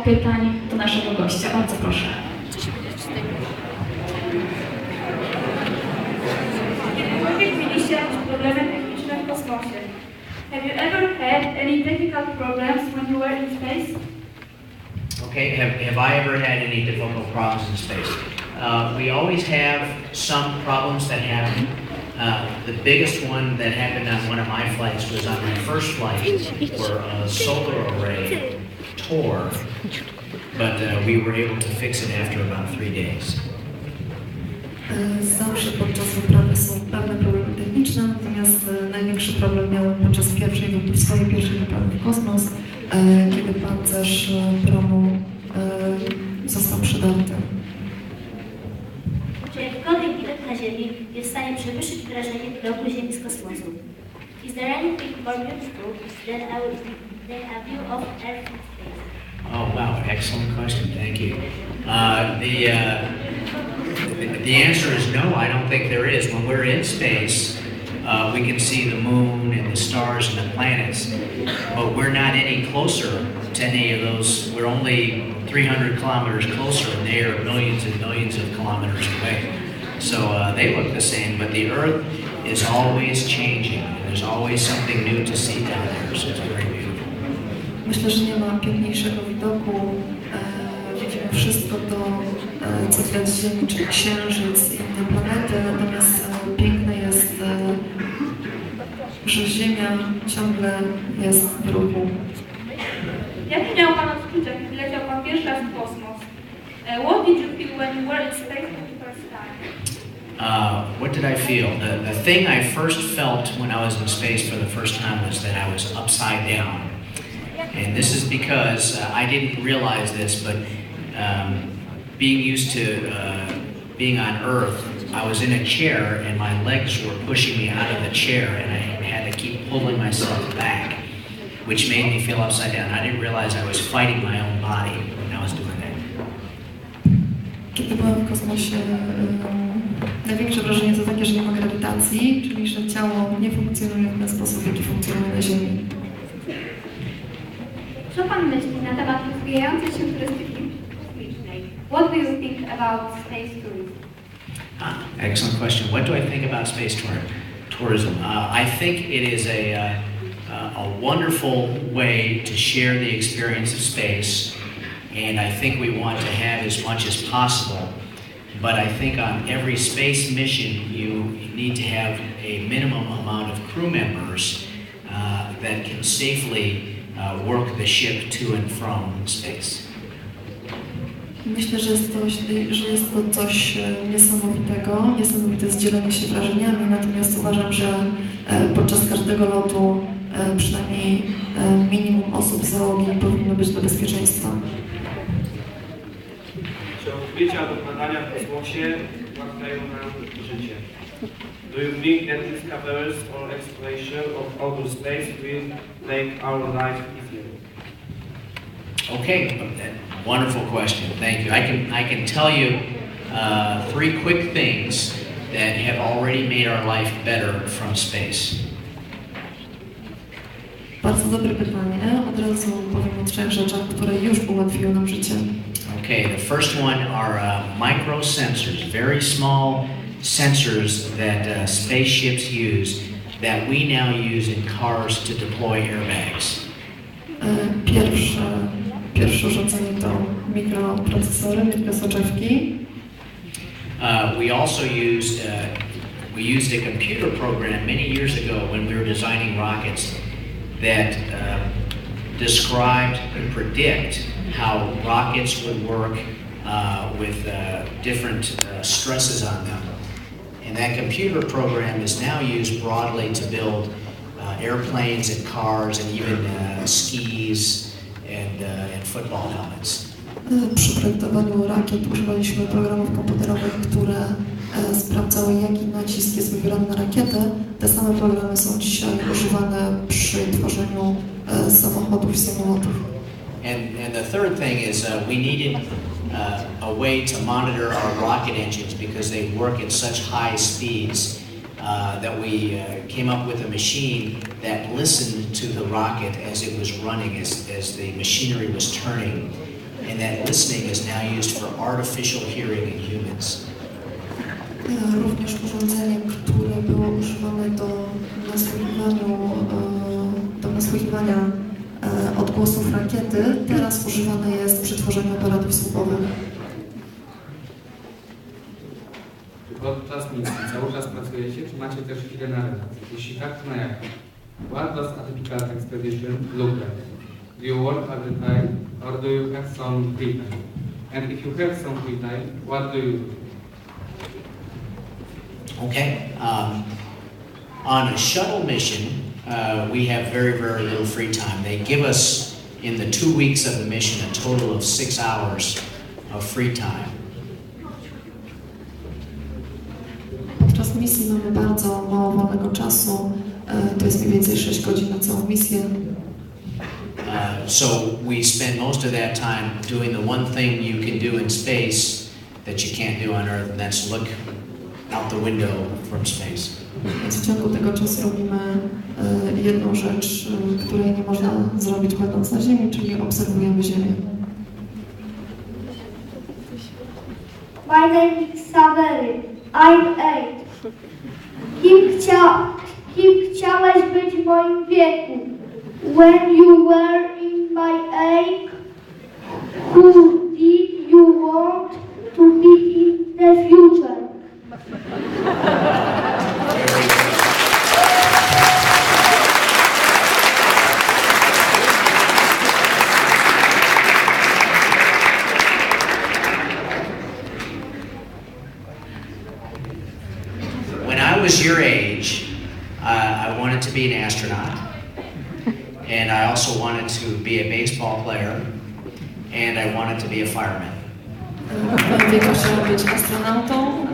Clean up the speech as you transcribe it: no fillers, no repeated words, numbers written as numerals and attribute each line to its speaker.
Speaker 1: pytań do naszego gościa. Bardzo proszę.
Speaker 2: Kiedy mieliście jakieś problemy techniczne w kosmosie? Have you ever had any technical problems when you were in space?
Speaker 3: Okay, have I ever had any difficult problems in space? We always have some problems that happen. The biggest one that happened on one of my flights was on my first flight where a solar array tore, but we were able to fix it after about 3 days.
Speaker 4: Zawsze podczas wyprawy są pewne problemy techniczne, natomiast największy problem miałem podczas swojej pierwszej wyprawy w kosmos, kiedy pancerz promu został przydarty.
Speaker 5: Czy jakikolwiek widok na Ziemi jest w stanie przewyższyć wrażenie widoku Ziemi z kosmosu? Is there anything more beautiful than a view of Earth in space?
Speaker 3: Oh wow, excellent question, thank you. The answer is no, I don't think there is. When we're in space, we can see the moon and the stars and the planets, but we're not any closer to any of those. We're only 300 kilometers closer, and they are millions and millions of kilometers away. So they look the same, but the Earth is always changing. There's always something new to see down there, so it's very beautiful.
Speaker 4: Myślę, że nie ma piękniejszego widoku. Widzimy wszystko to, co widać z Ziemi, czyli Księżyc i inne planety, natomiast piękne jest, że Ziemia ciągle jest w ruchu.
Speaker 2: Jakie miał Pan odczucia, kiedy leciał Pan pierwszy raz w kosmos? What did you feel when you were in space for the first time?
Speaker 3: What did I feel? The thing I first felt when I was in space for the first time was that I was upside down. And this is because I didn't realize this, but being used to being on Earth, I was in a chair and my legs were pushing me out of the chair and I had to keep pulling myself back, which made me feel upside down. I didn't realize I was fighting my own body when I was doing that.
Speaker 4: Kiedy byłam w kosmosie, największe wrażenie to takie, że nie ma grawitacji, czyli że ciało nie funkcjonuje w ten sposób, w jaki funkcjonuje na Ziemi.
Speaker 2: Co Pan myśli na temat rozwijającej się turystyki kosmicznej? What do you think about space tourism?
Speaker 3: Excellent question. What do I think about space tourism? I think it is a wonderful way to share the experience of space, and I think we want to have as much as possible. But I think on every space mission, you need to have a minimum amount of crew members that can safely work the ship to and from space.
Speaker 4: Myślę, że jest to coś niesamowitego, niesamowite jest dzielenie się wrażeniami, natomiast uważam, że podczas każdego lotu przynajmniej minimum osób z załogi powinno być do bezpieczeństwa.
Speaker 6: Czy odkrycia lub badania w kosmosie ułatwiają nam życie? Do you think that discoveries or exploration of outer space will make our life easier?
Speaker 3: Okay, wonderful question. Thank you. I can tell you 3 quick things that have already made our life better from space.
Speaker 4: Bardzo dobre pytanie. Od razu powiem o 3 rzeczach, które już ułatwiły nam życie.
Speaker 3: Okay, the first one are micro sensors, very small sensors that spaceships use that we now use in cars to deploy airbags.
Speaker 4: Pierwsze urządzenie to mikroprocesory, mikrosoczewki.
Speaker 3: We also used a computer program many years ago when we were designing rockets that described and predict how rockets would work with different stresses on them. And that computer program is now used broadly to build airplanes and cars and even skis and football helmets.
Speaker 4: Przy projektowaniu rakiet używaliśmy programów komputerowych, które sprawdzały, jaki nacisk jest wybierany na rakietę. Te same programy są dzisiaj używane przy tworzeniu samochodów i samolotów.
Speaker 3: And the third thing is we needed a way to monitor our rocket engines because they work at such high speeds that we came up with a machine that listened to the rocket as it was running, as the machinery was turning. and that listening is now used for artificial hearing in humans.
Speaker 4: Również urządzeniem, które było używane do nasłuchiwania odgłosów rakiety, teraz używane jest przy tworzeniu aparatów słuchowych.
Speaker 7: Podczas misji cały czas pracujecie, czy macie też chwilę na relaks? Jeśli tak, to na jaką? What does a typical expedition look like? Do you work all the time, or do you have some free time? And if you have some free time, what do you do?
Speaker 3: Okay. On a shuttle mission, we have very, very little free time. They give us, in the 2 weeks of the mission, a total of 6 hours of free time.
Speaker 4: Podczas misji mamy bardzo mało wolnego czasu. To jest mniej więcej 6 godzin na całą misję.
Speaker 3: So we spend most of that time doing the one thing you can do in space that you can't do on Earth, and that's look out the window from space.
Speaker 4: Więc w ciągu tego czasu robimy jedną rzecz, której nie można zrobić będąc na Ziemi, czyli obserwujemy Ziemię.
Speaker 8: My name is Savery. I'm 8. Kim chciałeś być w moim wieku? When you were in my age, who did you want to be in the future?
Speaker 3: When I was your age, I wanted to be an astronaut, and I also wanted to be a baseball player, and I wanted to be a fireman.
Speaker 4: W moim wieku chciałam być astronautą,